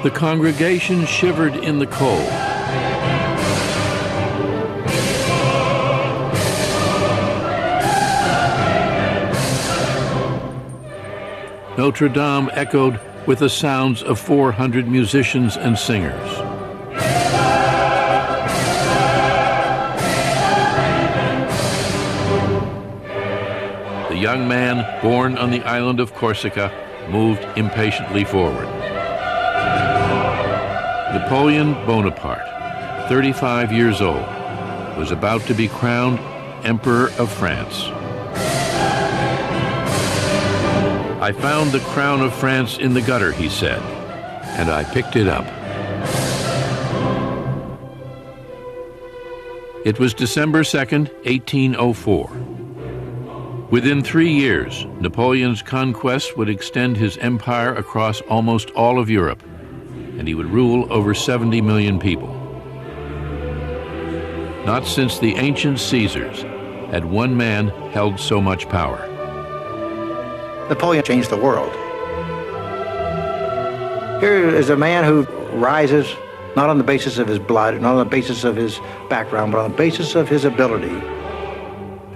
The congregation shivered in the cold. Notre Dame echoed with the sounds of 400 musicians and singers. The young man, born on the island of Corsica, moved impatiently forward. Napoleon Bonaparte, 35 years old, was about to be crowned Emperor of France. "I found the crown of France in the gutter," he said, "and I picked it up." It was December 2nd, 1804. Within 3 years, Napoleon's conquest would extend his empire across almost all of Europe, and he would rule over 70 million people. Not since the ancient Caesars had one man held so much power. Napoleon changed the world. Here is a man who rises not on the basis of his blood, not on the basis of his background, but on the basis of his ability.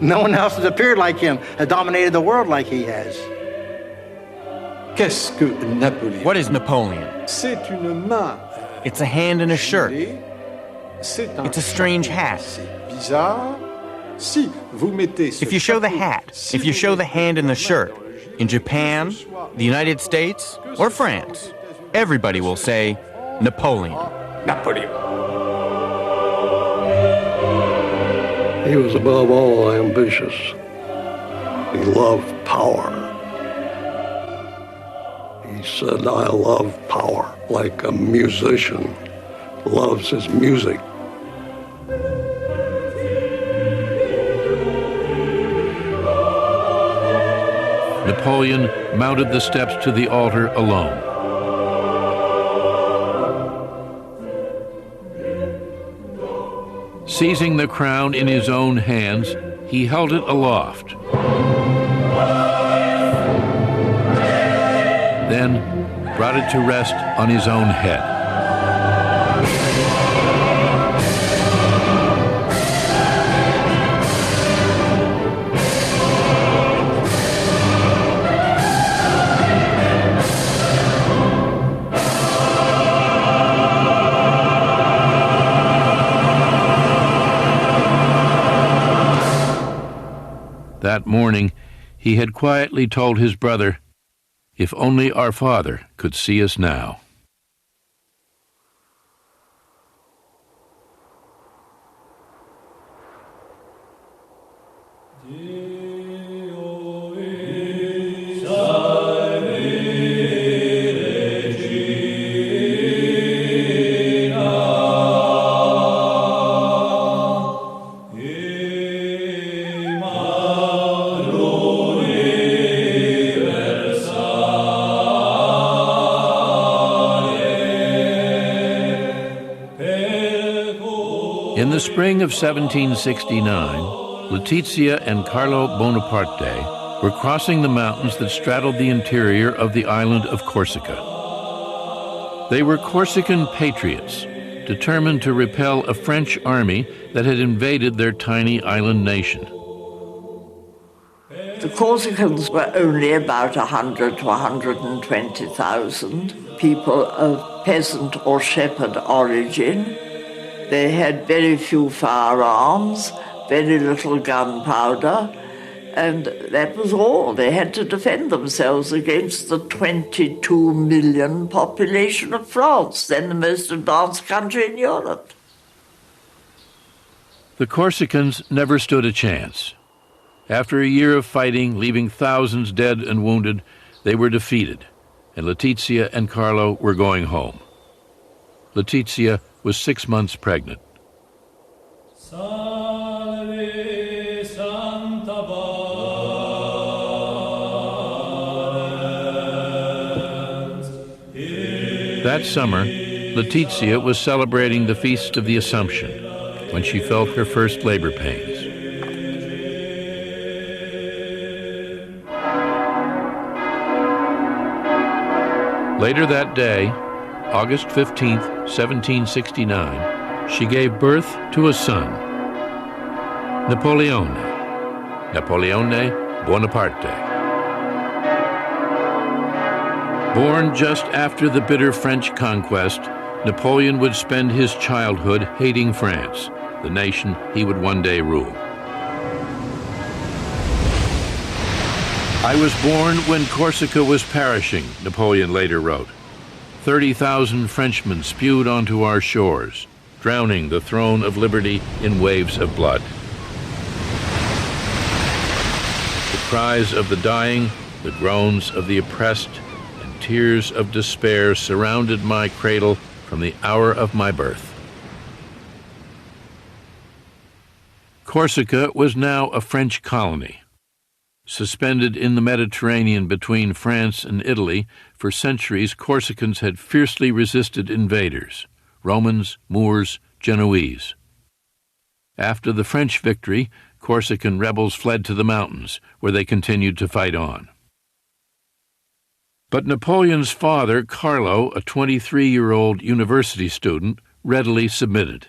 No one else has appeared like him, has dominated the world like he has. Qu'est-ce que Napoléon? What is Napoleon? C'est une main. It's a hand in a shirt. C'est un It's a strange hat. C'est bizarre. Si vous mettez ce If you show the chapeau- hat, si if you vous show the mettez hand in the la main shirt, dans le gilet, in Japan, the United States, or France, everybody will say Napoleon. Napoléon. He was above all ambitious. He loved power. He said, "I love power," like a musician loves his music. Napoleon mounted the steps to the altar alone. Seizing the crown in his own hands, he held it aloft. Then brought it to rest on his own head. That morning, he had quietly told his brother, "If only our father could see us now." In the spring of 1769, Letizia and Carlo Bonaparte were crossing the mountains that straddled the interior of the island of Corsica. They were Corsican patriots, determined to repel a French army that had invaded their tiny island nation. The Corsicans were only about 100 to 120,000 people of peasant or shepherd origin. They had very few firearms, very little gunpowder, and that was all. They had to defend themselves against the 22 million population of France, then the most advanced country in Europe. The Corsicans never stood a chance. After a year of fighting, leaving thousands dead and wounded, they were defeated, and Letizia and Carlo were going home. Letizia was 6 months pregnant. That summer, Letizia was celebrating the Feast of the Assumption when she felt her first labor pains. Later that day, August 15, 1769, she gave birth to a son, Napoleon Bonaparte. Born just after the bitter French conquest, Napoleon would spend his childhood hating France, the nation he would one day rule. I was born when Corsica was perishing, Napoleon later wrote. 30,000 Frenchmen spewed onto our shores, drowning the throne of liberty in waves of blood. The cries of the dying, the groans of the oppressed, and tears of despair surrounded my cradle from the hour of my birth. Corsica was now a French colony. Suspended in the Mediterranean between France and Italy, for centuries Corsicans had fiercely resisted invaders, Romans, Moors, Genoese. After the French victory, Corsican rebels fled to the mountains, where they continued to fight on. But Napoleon's father, Carlo, a 23-year-old university student, readily submitted.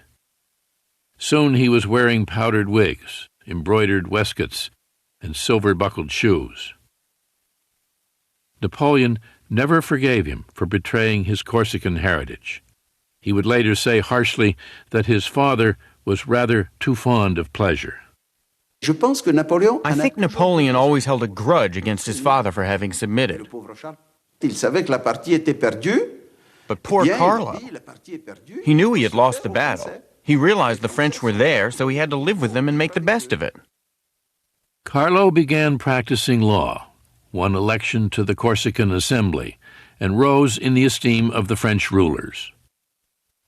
Soon he was wearing powdered wigs, embroidered waistcoats, and silver-buckled shoes. Napoleon never forgave him for betraying his Corsican heritage. He would later say harshly that his father was rather too fond of pleasure. I think Napoleon always held a grudge against his father for having submitted. But poor Carlo, he knew he had lost the battle. He realized the French were there, so he had to live with them and make the best of it. Carlo began practicing law, won election to the Corsican Assembly, and rose in the esteem of the French rulers.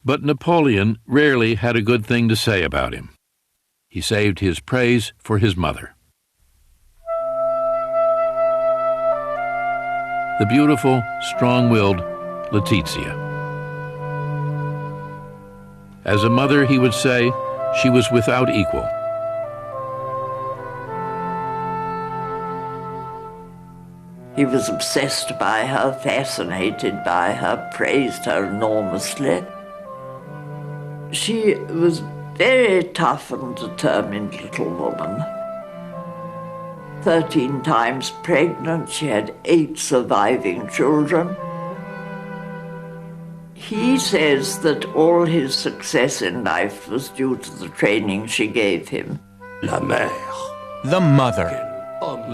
But Napoleon rarely had a good thing to say about him. He saved his praise for his mother. The beautiful, strong-willed Letizia. As a mother, he would say, she was without equal. He was obsessed by her, fascinated by her, praised her enormously. She was very tough and determined little woman. 13 times pregnant, she had 8 surviving children. He says that all his success in life was due to the training she gave him. La mère. The mother.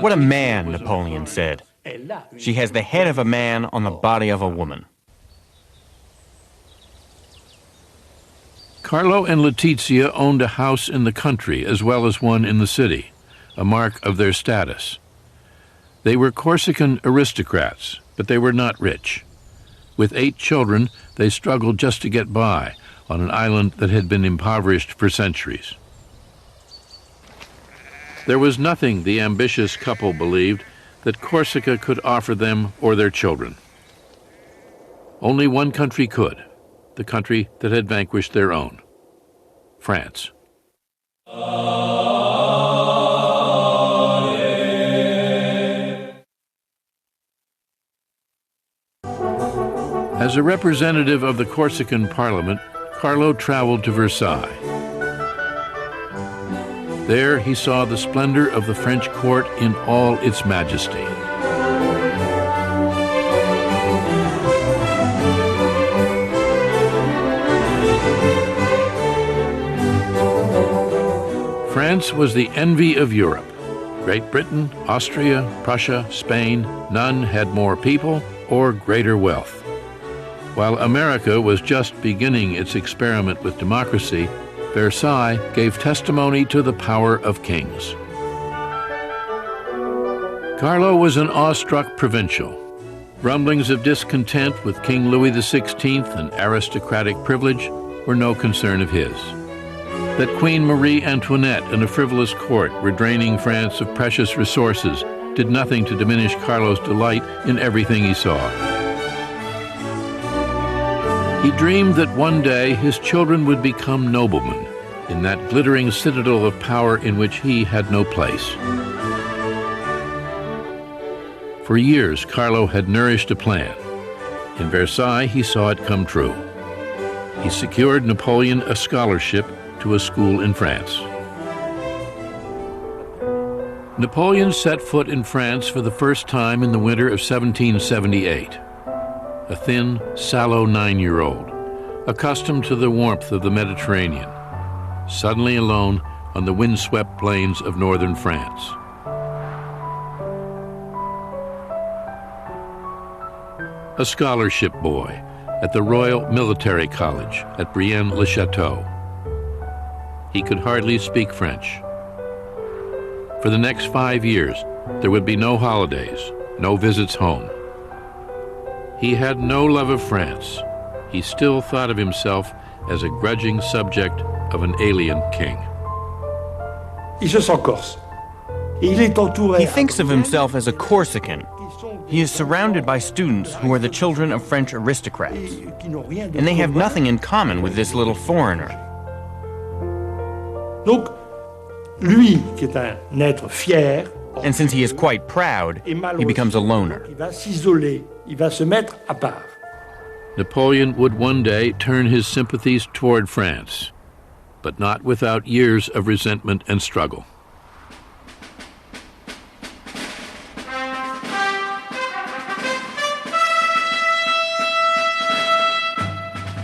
What a man, Napoleon said. She has the head of a man on the body of a woman. Carlo and Letizia owned a house in the country as well as one in the city, a mark of their status. They were Corsican aristocrats, but they were not rich. With 8 children, they struggled just to get by on an island that had been impoverished for centuries. There was nothing, the ambitious couple believed, that Corsica could offer them or their children. Only one country could, the country that had vanquished their own, France. As a representative of the Corsican Parliament, Carlo traveled to Versailles. There he saw the splendor of the French court in all its majesty. France was the envy of Europe. Great Britain, Austria, Prussia, Spain, none had more people or greater wealth. While America was just beginning its experiment with democracy, Versailles gave testimony to the power of kings. Carlo was an awestruck provincial. Rumblings of discontent with King Louis XVI and aristocratic privilege were no concern of his. That Queen Marie Antoinette and a frivolous court were draining France of precious resources did nothing to diminish Carlo's delight in everything he saw. He dreamed that one day his children would become noblemen in that glittering citadel of power in which he had no place. For years, Carlo had nourished a plan. In Versailles, he saw it come true. He secured Napoleon a scholarship to a school in France. Napoleon set foot in France for the first time in the winter of 1778. A thin, sallow 9-year-old, accustomed to the warmth of the Mediterranean, suddenly alone on the windswept plains of northern France. A scholarship boy at the Royal Military College at Brienne-le-Château. He could hardly speak French. For the next 5 years, there would be no holidays, no visits home. He had no love of France. He still thought of himself as a grudging subject of an alien king. Il se sent corse. Il est entouré. He thinks of himself as a Corsican. He is surrounded by students who are the children of French aristocrats, and they have nothing in common with this little foreigner. Donc, lui, qui est un être fier, And since he is quite proud, he becomes a loner. il va s'isoler, il va se mettre à part. Napoleon would one day turn his sympathies toward France, but not without years of resentment and struggle.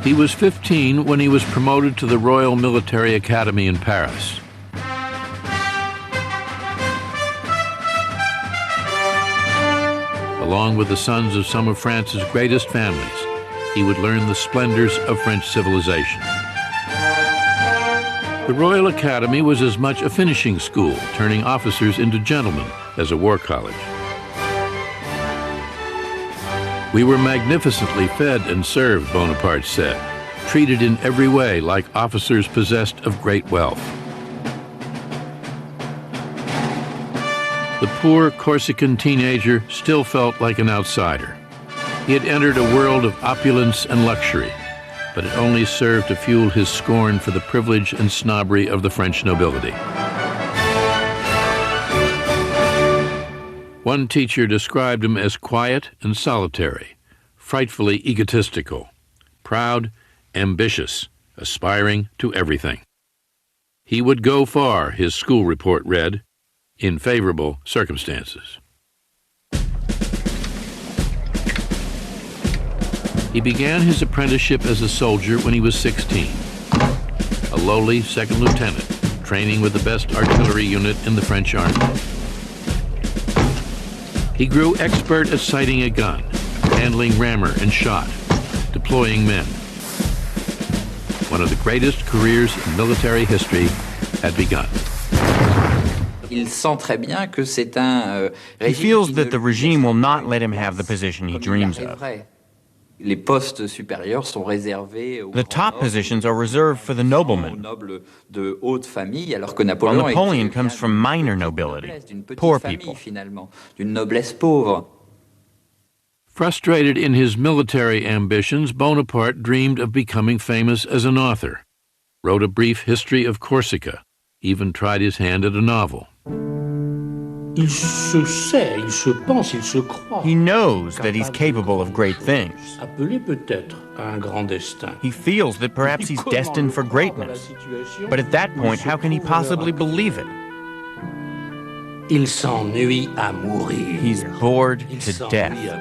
He was 15 when he was promoted to the Royal Military Academy in Paris. Along with the sons of some of France's greatest families, he would learn the splendors of French civilization. The Royal Academy was as much a finishing school, turning officers into gentlemen, as a war college. We were magnificently fed and served, Bonaparte said, treated in every way like officers possessed of great wealth. The poor Corsican teenager still felt like an outsider. He had entered a world of opulence and luxury, but it only served to fuel his scorn for the privilege and snobbery of the French nobility. One teacher described him as quiet and solitary, frightfully egotistical, proud, ambitious, aspiring to everything. He would go far, his school report read, in favorable circumstances. He began his apprenticeship as a soldier when he was 16, a lowly second lieutenant, training with the best artillery unit in the French army. He grew expert at sighting a gun, handling rammer and shot, deploying men. One of the greatest careers in military history had begun. He feels that the regime will not let him have the position he dreams of. The top positions are reserved for the noblemen, while Napoleon comes from minor nobility, poor people. Frustrated in his military ambitions, Bonaparte dreamed of becoming famous as an author, wrote a brief history of Corsica, even tried his hand at a novel. Il se sait, il se pense, il se croit. He knows that he's capable of great things. Appelé peut-être à un grand destin. He feels that perhaps he's destined for greatness. But at that point, how can he possibly believe it? Il s'ennuie à mourir. He's bored to death. À mourir.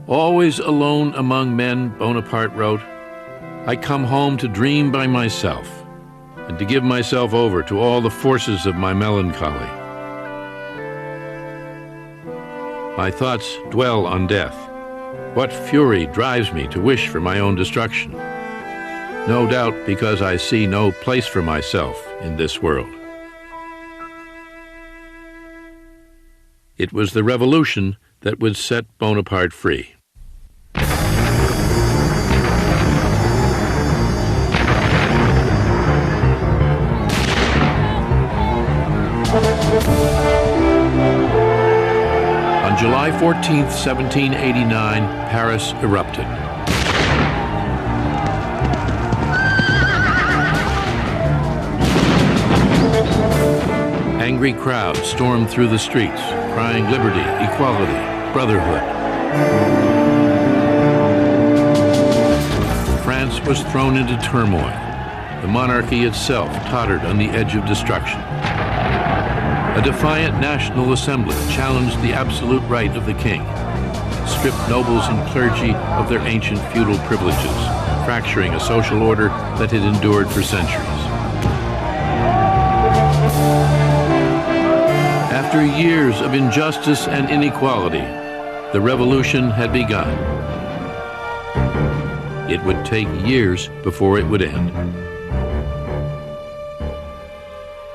Always alone among men, Bonaparte wrote, I come home to dream by myself, and to give myself over to all the forces of my melancholy. My thoughts dwell on death. What fury drives me to wish for my own destruction? No doubt because I see no place for myself in this world. It was the revolution that would set Bonaparte free. On July 14th, 1789, Paris erupted. Angry crowds stormed through the streets, crying liberty, equality, brotherhood. France was thrown into turmoil. The monarchy itself tottered on the edge of destruction. A defiant National Assembly challenged the absolute right of the king, stripped nobles and clergy of their ancient feudal privileges, fracturing a social order that had endured for centuries. After years of injustice and inequality, the revolution had begun. It would take years before it would end.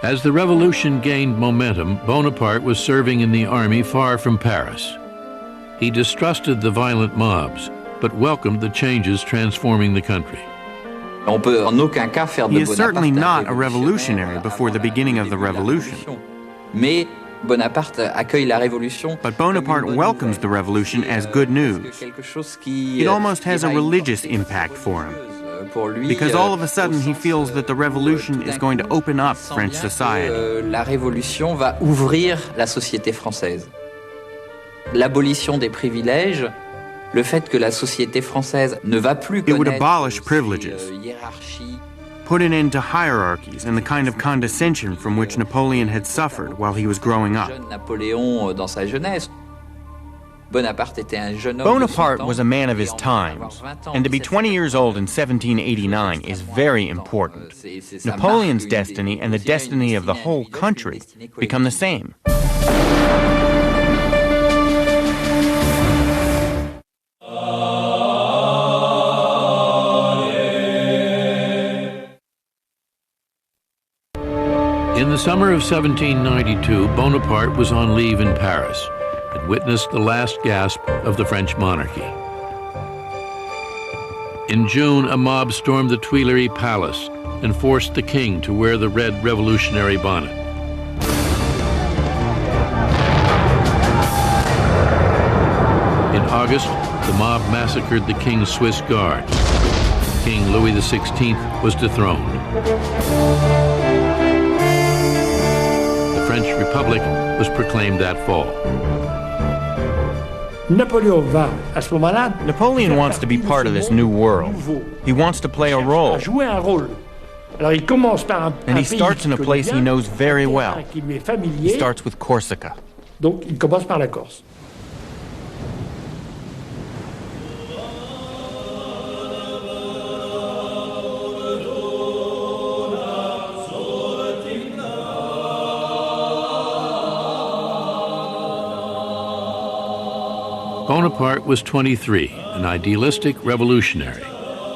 As the revolution gained momentum, Bonaparte was serving in the army far from Paris. He distrusted the violent mobs, but welcomed the changes transforming the country. He is certainly not a revolutionary before the beginning of the revolution. But Bonaparte welcomes the revolution as good news. It almost has a religious impact for him, because all of a sudden he feels that the revolution is going to open up French society. La révolution va ouvrir la société française. L'abolition des privilèges, le fait que la société française ne va plus It would connaître abolish privileges, hiérarchie, put an end to hierarchies and the kind of condescension from which Napoleon had suffered while he was growing up. jeune Napoléon dans sa jeunesse. Bonaparte était un jeune homme Bonaparte de 20 was a man of his times, and to be 20 years old in 1789 is very important. Napoleon's destiny and the destiny of the whole country become the same. In the summer of 1792, Bonaparte was on leave in Paris and witnessed the last gasp of the French monarchy. In June, a mob stormed the Tuileries Palace and forced the king to wear the red revolutionary bonnet. In August, the mob massacred the king's Swiss guard. King Louis XVI was dethroned. The French Republic was proclaimed that fall. Napoleon wants to be part of this new world. He wants to play a role. And he starts in a place he knows very well. He starts with Corsica. Donc il commence par la Corse. Bonaparte was 23, an idealistic revolutionary,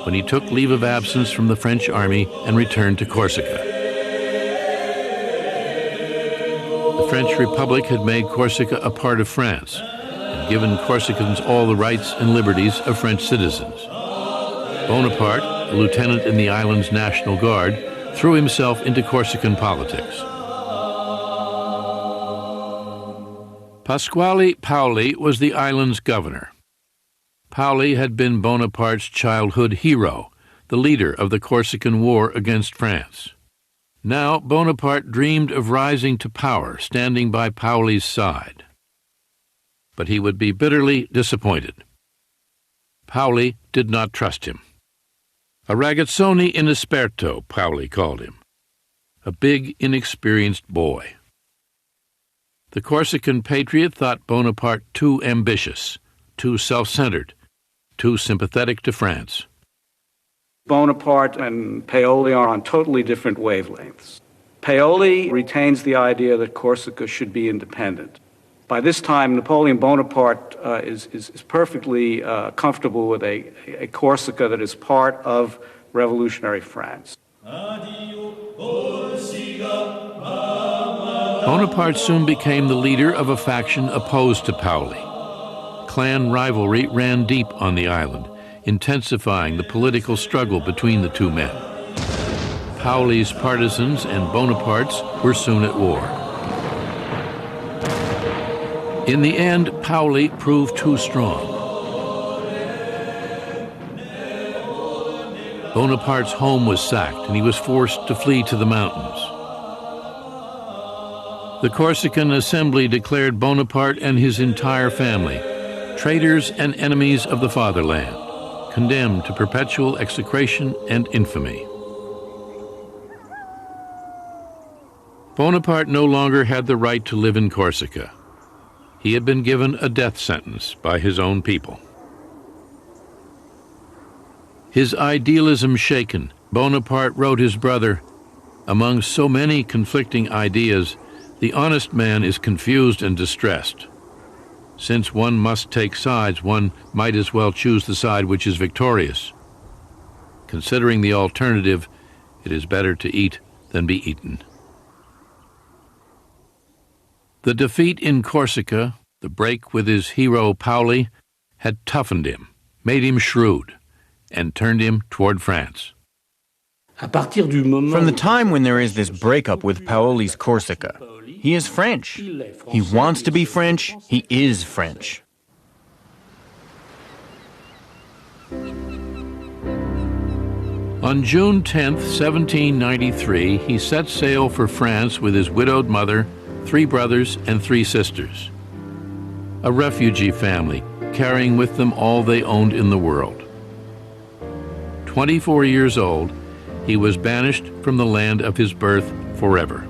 when he took leave of absence from the French army and returned to Corsica. The French Republic had made Corsica a part of France and given Corsicans all the rights and liberties of French citizens. Bonaparte, a lieutenant in the island's National Guard, threw himself into Corsican politics. Pasquale Paoli was the island's governor. Paoli had been Bonaparte's childhood hero, the leader of the Corsican War against France. Now Bonaparte dreamed of rising to power, standing by Paoli's side. But he would be bitterly disappointed. Paoli did not trust him. A ragazzone inesperto, Paoli called him. A big, inexperienced boy. The Corsican patriot thought Bonaparte too ambitious, too self-centered, too sympathetic to France. Bonaparte and Paoli are on totally different wavelengths. Paoli retains the idea that Corsica should be independent. By this time, Napoleon Bonaparte is perfectly comfortable with a Corsica that is part of revolutionary France. Bonaparte soon became the leader of a faction opposed to Paoli. Clan rivalry ran deep on the island, intensifying the political struggle between the two men. Paoli's partisans and Bonaparte's were soon at war. In the end, Paoli proved too strong. Bonaparte's home was sacked and he was forced to flee to the mountains. The Corsican Assembly declared Bonaparte and his entire family traitors and enemies of the fatherland, condemned to perpetual execration and infamy. Bonaparte no longer had the right to live in Corsica. He had been given a death sentence by his own people. His idealism shaken, Bonaparte wrote his brother, "Among so many conflicting ideas, the honest man is confused and distressed. Since one must take sides, one might as well choose the side which is victorious. Considering the alternative, it is better to eat than be eaten." The defeat in Corsica, the break with his hero Paoli, had toughened him, made him shrewd, and turned him toward France. From the time when there is this breakup with Paoli's Corsica, he is French. He wants to be French. He is French. On June 10th, 1793, he set sail for France with his widowed mother, 3 brothers, and 3 sisters. A refugee family, carrying with them all they owned in the world. 24 years old, he was banished from the land of his birth forever.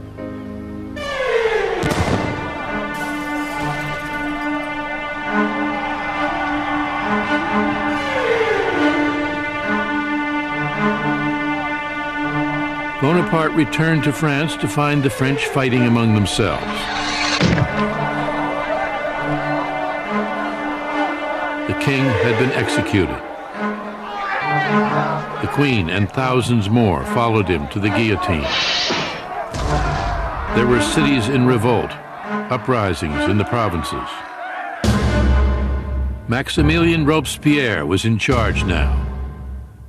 Bonaparte returned to France to find the French fighting among themselves. The king had been executed. The Queen and thousands more followed him to the guillotine. There were cities in revolt, uprisings in the provinces. Maximilien Robespierre was in charge now.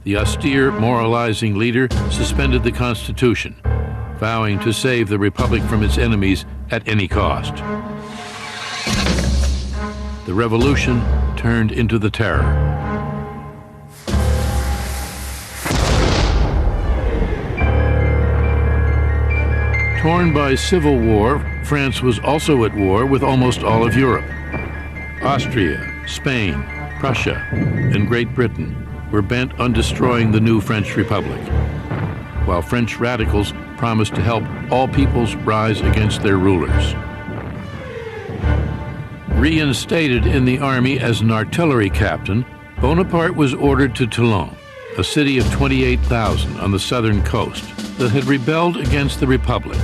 The austere, moralizing leader suspended the Constitution, vowing to save the Republic from its enemies at any cost. The revolution turned into the Terror. Torn by civil war, France was also at war with almost all of Europe. Austria, Spain, Prussia, and Great Britain were bent on destroying the new French Republic, while French radicals promised to help all peoples rise against their rulers. Reinstated in the army as an artillery captain, Bonaparte was ordered to Toulon, a city of 28,000 on the southern coast that had rebelled against the Republic,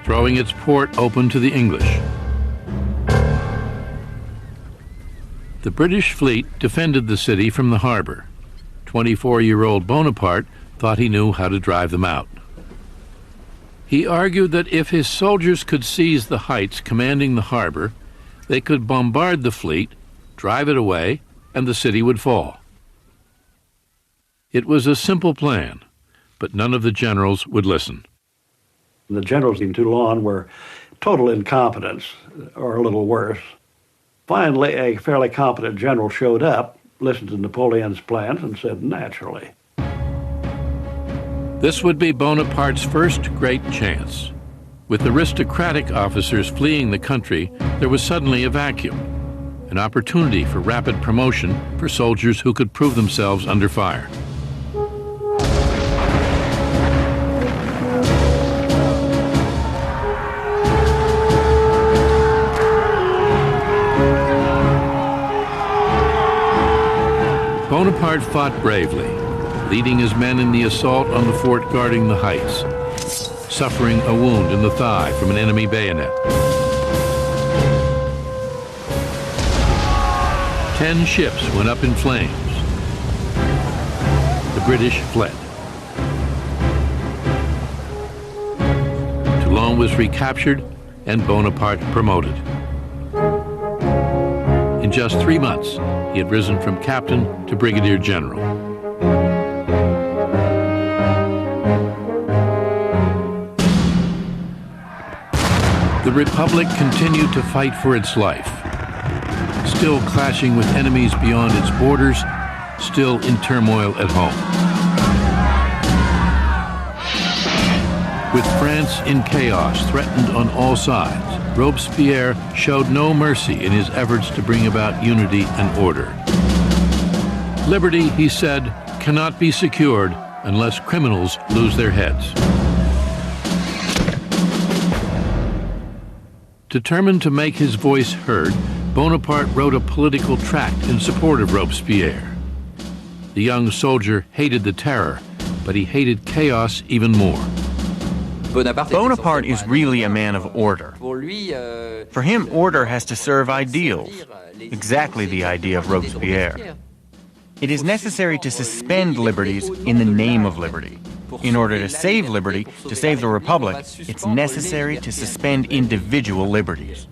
throwing its port open to the English. The British fleet defended the city from the harbor. 24-year-old Bonaparte thought he knew how to drive them out. He argued that if his soldiers could seize the heights commanding the harbor, they could bombard the fleet, drive it away, and the city would fall. It was a simple plan, but none of the generals would listen. The generals in Toulon were total incompetents, or a little worse. Finally, a fairly competent general showed up, listened to Napoleon's plans, and said, naturally. This would be Bonaparte's first great chance. With aristocratic officers fleeing the country, there was suddenly a vacuum, an opportunity for rapid promotion for soldiers who could prove themselves under fire. Bonaparte fought bravely, leading his men in the assault on the fort guarding the heights, suffering a wound in the thigh from an enemy bayonet. 10 ships went up in flames. The British fled. Toulon was recaptured and Bonaparte promoted. In just 3 months, he had risen from captain to brigadier general. The Republic continued to fight for its life, still clashing with enemies beyond its borders, still in turmoil at home. With France in chaos, threatened on all sides, Robespierre showed no mercy in his efforts to bring about unity and order. Liberty, he said, cannot be secured unless criminals lose their heads. Determined to make his voice heard, Bonaparte wrote a political tract in support of Robespierre. The young soldier hated the terror, but he hated chaos even more. Bonaparte is really a man of order. For him, order has to serve ideals, exactly the idea of Robespierre. It is necessary to suspend liberties in the name of liberty. In order to save liberty, to save the Republic, it's necessary to suspend individual liberties.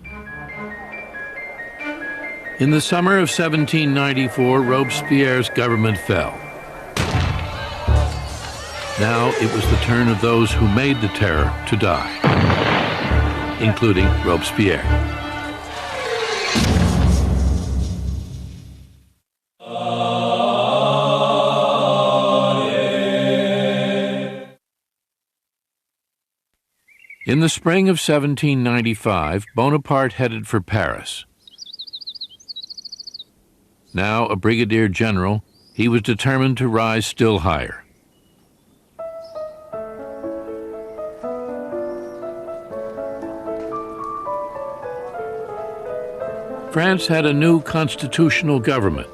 In the summer of 1794, Robespierre's government fell. Now it was the turn of those who made the terror to die, including Robespierre. In the spring of 1795, Bonaparte headed for Paris. Now a brigadier general, he was determined to rise still higher. France had a new constitutional government.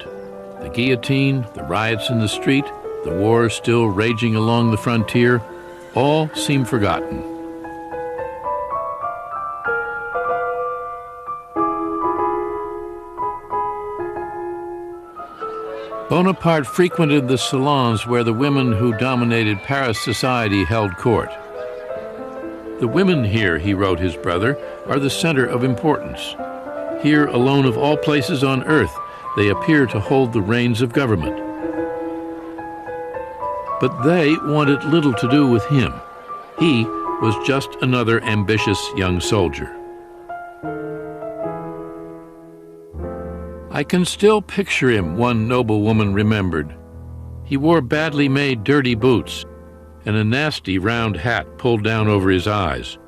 The guillotine, the riots in the street, the war still raging along the frontier, all seemed forgotten. Bonaparte frequented the salons where the women who dominated Paris society held court. The women here, he wrote his brother, are the center of importance. Here alone of all places on earth, they appear to hold the reins of government. But they wanted little to do with him. He was just another ambitious young soldier. I can still picture him, one noble woman remembered. He wore badly made dirty boots and a nasty round hat pulled down over his eyes.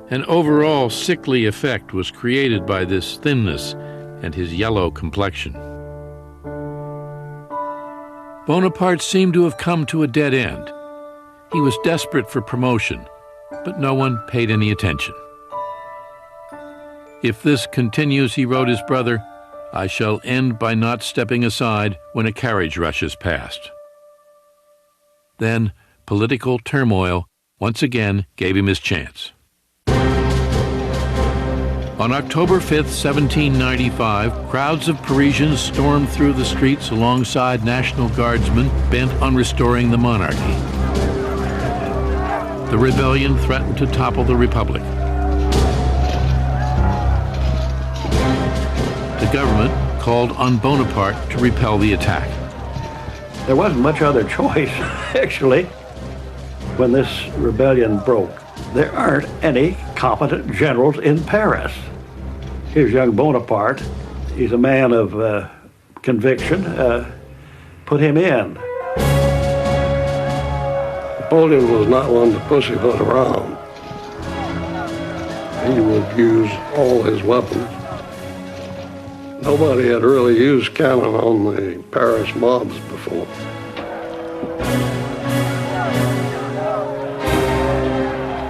An overall sickly effect was created by this thinness and his yellow complexion. Bonaparte seemed to have come to a dead end. He was desperate for promotion, but no one paid any attention. If this continues, he wrote his brother, I shall end by not stepping aside when a carriage rushes past. Then political turmoil once again gave him his chance. On October 5th, 1795, crowds of Parisians stormed through the streets alongside National Guardsmen bent on restoring the monarchy. The rebellion threatened to topple the Republic. The government called on Bonaparte to repel the attack. There wasn't much other choice, actually, when this rebellion broke. There aren't any competent generals in Paris. Here's young Bonaparte. He's a man of conviction. Put him in. Napoleon was not one to pussyfoot around. He would use all his weapons. Nobody had really used cannon on the Paris mobs before.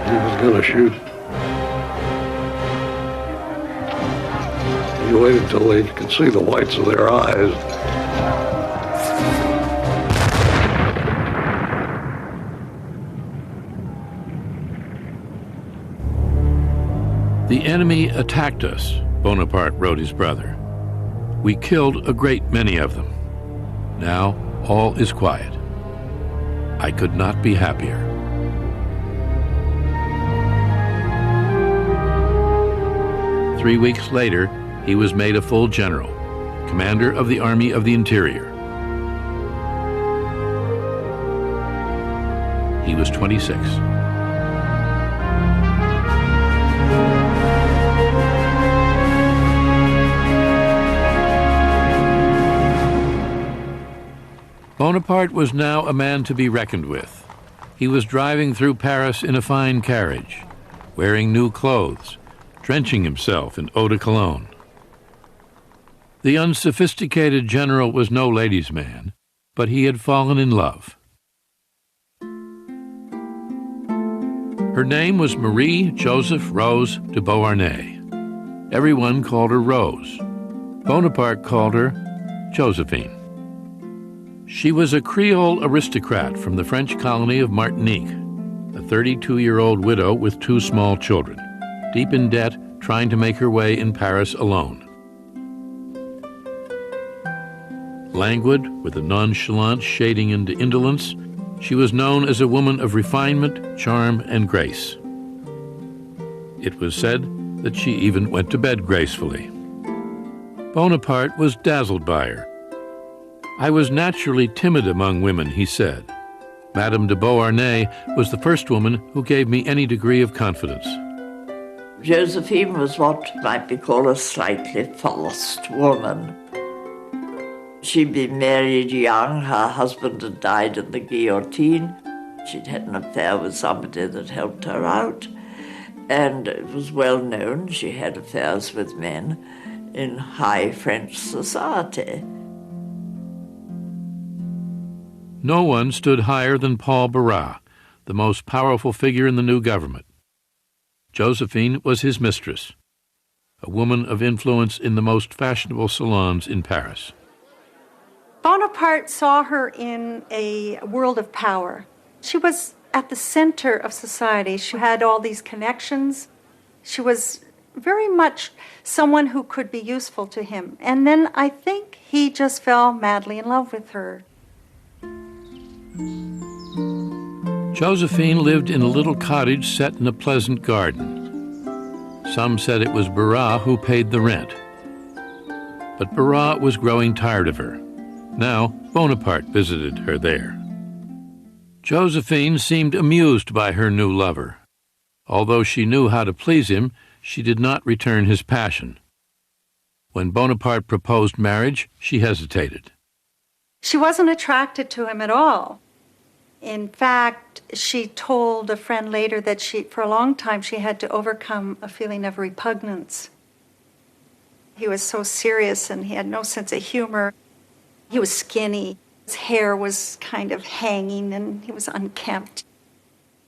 He was going to shoot. He waited till they could see the whites of their eyes. The enemy attacked us, Bonaparte wrote his brother. We killed a great many of them. Now all is quiet. I could not be happier. Three weeks later, he was made a full general, commander of the Army of the Interior. He was 26. Bonaparte was now a man to be reckoned with. He was driving through Paris in a fine carriage, wearing new clothes, drenching himself in eau de cologne. The unsophisticated general was no ladies' man, but he had fallen in love. Her name was Marie Joseph Rose de Beauharnais. Everyone called her Rose. Bonaparte called her Josephine. She was a Creole aristocrat from the French colony of Martinique, a 32-year-old widow with 2 small children, deep in debt, trying to make her way in Paris alone. Languid, with a nonchalant shading into indolence, she was known as a woman of refinement, charm, and grace. It was said that she even went to bed gracefully. Bonaparte was dazzled by her. "I was naturally timid among women," he said. Madame de Beauharnais was the first woman who gave me any degree of confidence. Josephine was what might be called a slightly false woman. She'd been married young, her husband had died in the guillotine. She'd had an affair with somebody that helped her out, and it was well known she had affairs with men in high French society. No one stood higher than Paul Barras, the most powerful figure in the new government. Josephine was his mistress, a woman of influence in the most fashionable salons in Paris. Bonaparte saw her in a world of power. She was at the center of society. She had all these connections. She was very much someone who could be useful to him. And then I think he just fell madly in love with her. Josephine lived in a little cottage set in a pleasant garden. Some said it was Barras who paid the rent. But Barras was growing tired of her. Now Bonaparte visited her there. Josephine seemed amused by her new lover. Although she knew how to please him, she did not return his passion. When Bonaparte proposed marriage, she hesitated. She wasn't attracted to him at all. In fact, she told a friend later that for a long time, she had to overcome a feeling of repugnance. He was so serious and he had no sense of humor. He was skinny. His hair was kind of hanging and he was unkempt.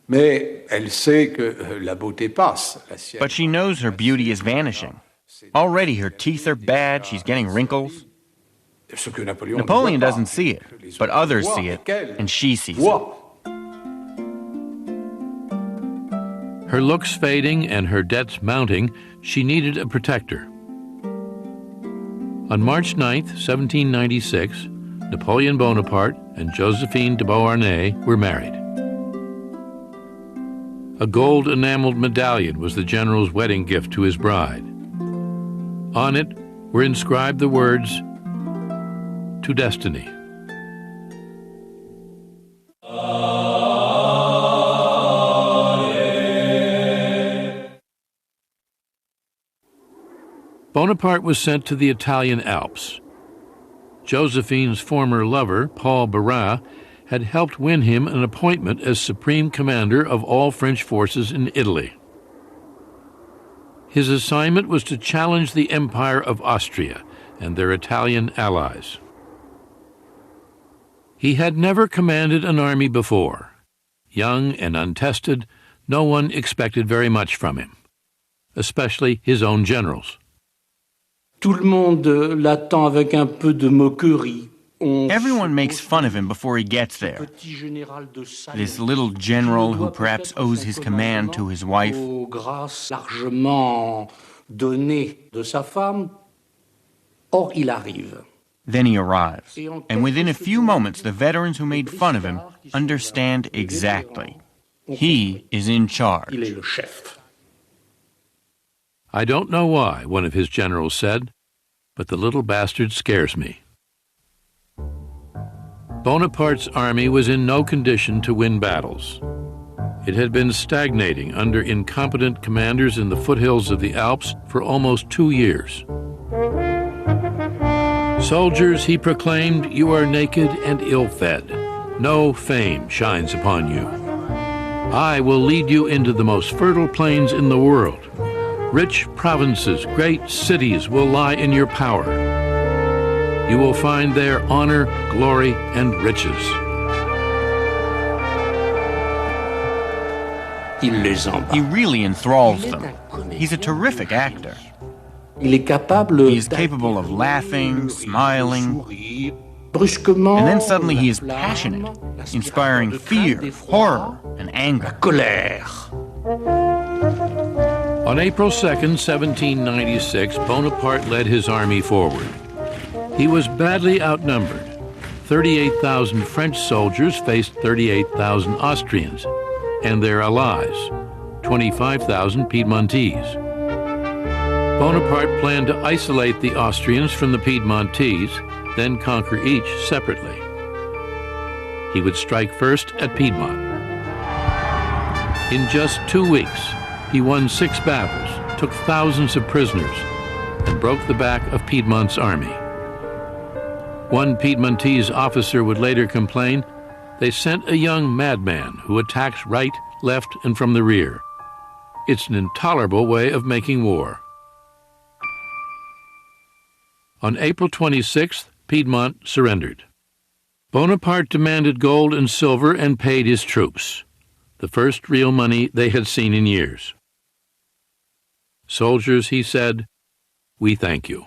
Mais elle sait que la beauté passe. But she knows her beauty is vanishing. Already her teeth are bad, she's getting wrinkles. Napoleon doesn't see it, but others see it, and she sees it. Her looks fading and her debts mounting, she needed a protector. On March 9th, 1796, Napoleon Bonaparte and Josephine de Beauharnais were married. A gold enameled medallion was the general's wedding gift to his bride. On it were inscribed the words, "To Destiny." Bonaparte was sent to the Italian Alps. Josephine's former lover, Paul Barras, had helped win him an appointment as supreme commander of all French forces in Italy. His assignment was to challenge the Empire of Austria and their Italian allies. He had never commanded an army before. Young and untested, no one expected very much from him, especially his own generals. Tout le monde l'attend avec un peu de moquerie. Everyone makes fun of him before he gets there. This little general who perhaps owes his command to his wife. Grâce largement donnée de sa femme. Or, il arrive. Then he arrives, and within a few moments, the veterans who made fun of him understand exactly. He is in charge. Il est le chef. "I don't know why," one of his generals said, "but the little bastard scares me." Bonaparte's army was in no condition to win battles. It had been stagnating under incompetent commanders in the foothills of the Alps for almost 2 years. "Soldiers," he proclaimed, "you are naked and ill-fed. No fame shines upon you. I will lead you into the most fertile plains in the world. Rich provinces, great cities will lie in your power. You will find there honor, glory, and riches. He really enthralls them. He's a terrific actor. He is capable of laughing, smiling, and then suddenly he is passionate, inspiring fear, horror, and anger. On April 2nd, 1796, Bonaparte led his army forward. He was badly outnumbered. 38,000 French soldiers faced 38,000 Austrians and their allies, 25,000 Piedmontese. Bonaparte planned to isolate the Austrians from the Piedmontese, then conquer each separately. He would strike first at Piedmont. In just 2 weeks, he won 6 battles, took thousands of prisoners, and broke the back of Piedmont's army. One Piedmontese officer would later complain, "They sent a young madman who attacks right, left, and from the rear. It's an intolerable way of making war." On April 26th, Piedmont surrendered. Bonaparte demanded gold and silver and paid his troops, the first real money they had seen in years. "Soldiers," he said, "we thank you."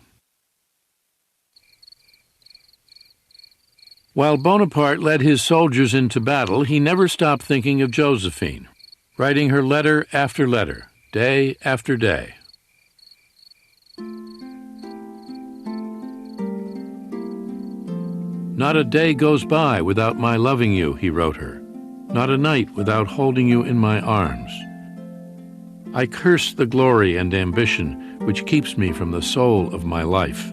While Bonaparte led his soldiers into battle, he never stopped thinking of Josephine, writing her letter after letter, day after day. "Not a day goes by without my loving you," he wrote her. "Not a night without holding you in my arms. I curse the glory and ambition which keeps me from the soul of my life.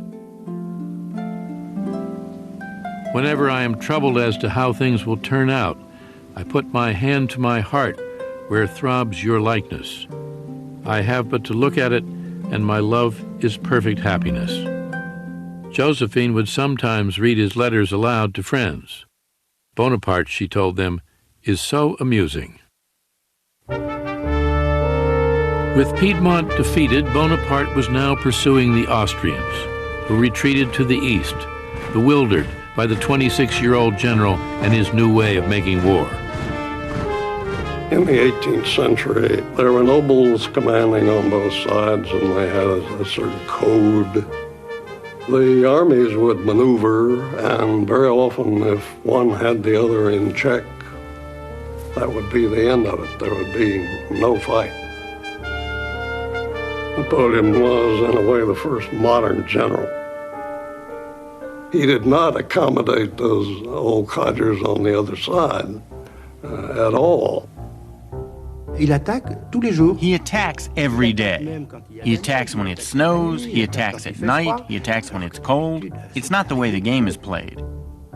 Whenever I am troubled as to how things will turn out, I put my hand to my heart where throbs your likeness. I have but to look at it, and my love is perfect happiness." Josephine would sometimes read his letters aloud to friends. Bonaparte, she told them, is so amusing. With Piedmont defeated, Bonaparte was now pursuing the Austrians, who retreated to the east, bewildered by the 26-year-old general and his new way of making war. In the 18th century, there were nobles commanding on both sides, and they had a certain code. The armies would maneuver, and very often, if one had the other in check, that would be the end of it. There would be no fight. Napoleon was, in a way, the first modern general. He did not accommodate those old codgers on the other side at all. He attacks every day. He attacks when it snows, he attacks at night, he attacks when it's cold. It's not the way the game is played.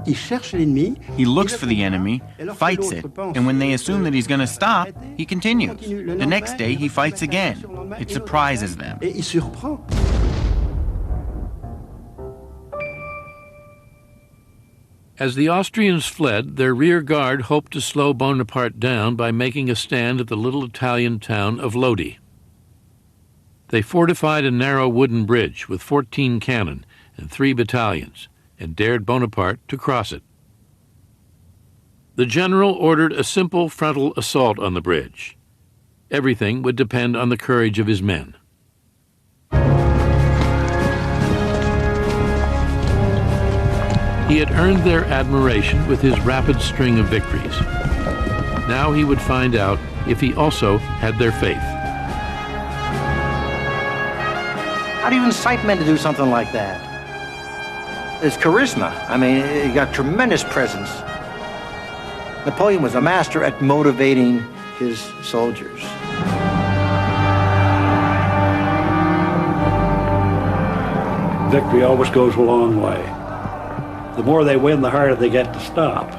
He looks for the enemy, fights it, and when they assume that he's going to stop, he continues. The next day, he fights again. It surprises them. As the Austrians fled, their rear guard hoped to slow Bonaparte down by making a stand at the little Italian town of Lodi. They fortified a narrow wooden bridge with 14 cannon and 3 battalions and dared Bonaparte to cross it. The general ordered a simple frontal assault on the bridge. Everything would depend on the courage of his men. He had earned their admiration with his rapid string of victories. Now he would find out if he also had their faith. How do you incite men to do something like that? It's charisma. I mean, he got tremendous presence. Napoleon was a master at motivating his soldiers. Victory always goes a long way. The more they win, the harder they get to stop.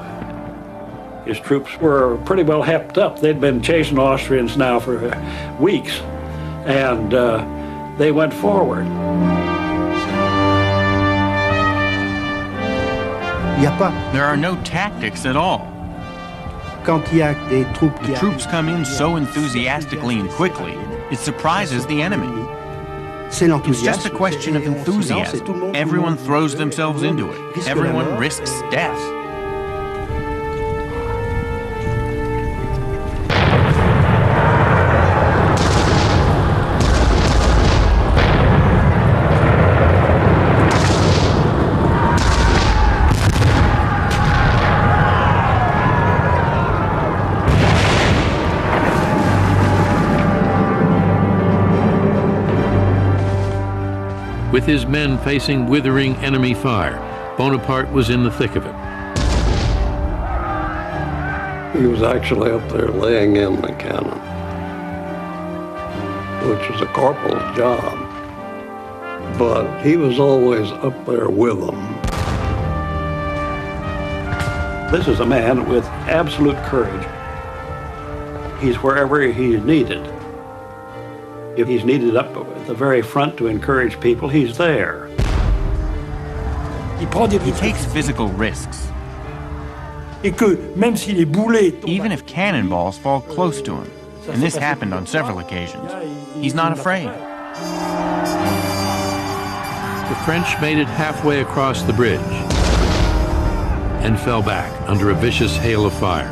His troops were pretty well hepped up. They'd been chasing Austrians now for weeks, and they went forward. There are no tactics at all. The troops come in so enthusiastically and quickly, it surprises the enemy. It's just a question of enthusiasm. Everyone throws themselves into it. Everyone risks death. With his men facing withering enemy fire, Bonaparte was in the thick of it. He was actually up there laying in the cannon, which was a corporal's job. But he was always up there with them. This is a man with absolute courage. He's wherever he's needed. If he's needed up at the very front to encourage people, he's there. He takes physical risks. Even if cannonballs fall close to him, and this happened on several occasions, he's not afraid. The French made it halfway across the bridge and fell back under a vicious hail of fire.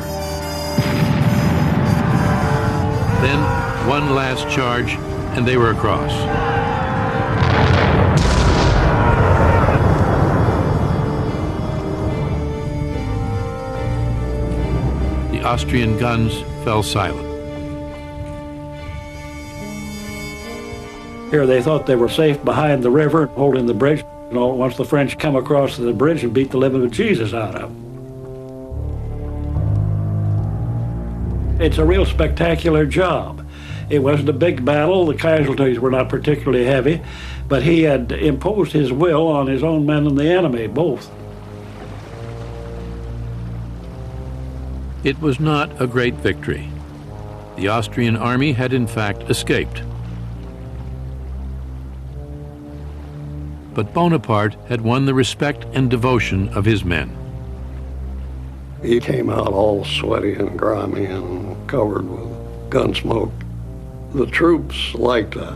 Then one last charge, and they were across. The Austrian guns fell silent. Here they thought they were safe behind the river, holding the bridge. Once the French come across the bridge and beat the living Jesus out of them. It's a real spectacular job. It wasn't a big battle. The casualties were not particularly heavy, but he had imposed his will on his own men and the enemy, both. It was not a great victory. The Austrian army had in fact escaped. But Bonaparte had won the respect and devotion of his men. He came out all sweaty and grimy and covered with gun smoke. The troops liked that.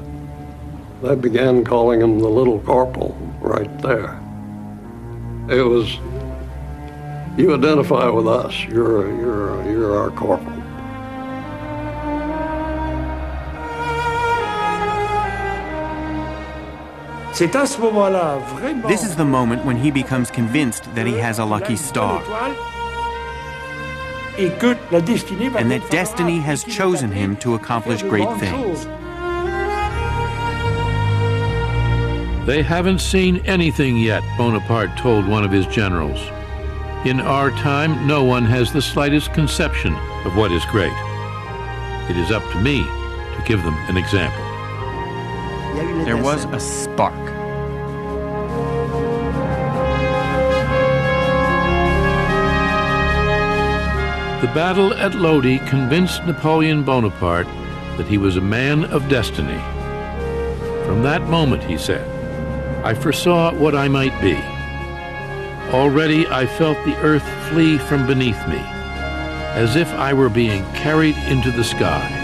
They began calling him the Little Corporal right there. It was, you identify with us, you're our corporal. This is the moment when he becomes convinced that he has a lucky star, and that destiny has chosen him to accomplish great things. They haven't seen anything yet, Bonaparte told one of his generals. In our time, no one has the slightest conception of what is great. It is up to me to give them an example. There was a spark. The battle at Lodi convinced Napoleon Bonaparte that he was a man of destiny. From that moment, he said, I foresaw what I might be. Already I felt the earth flee from beneath me, as if I were being carried into the sky.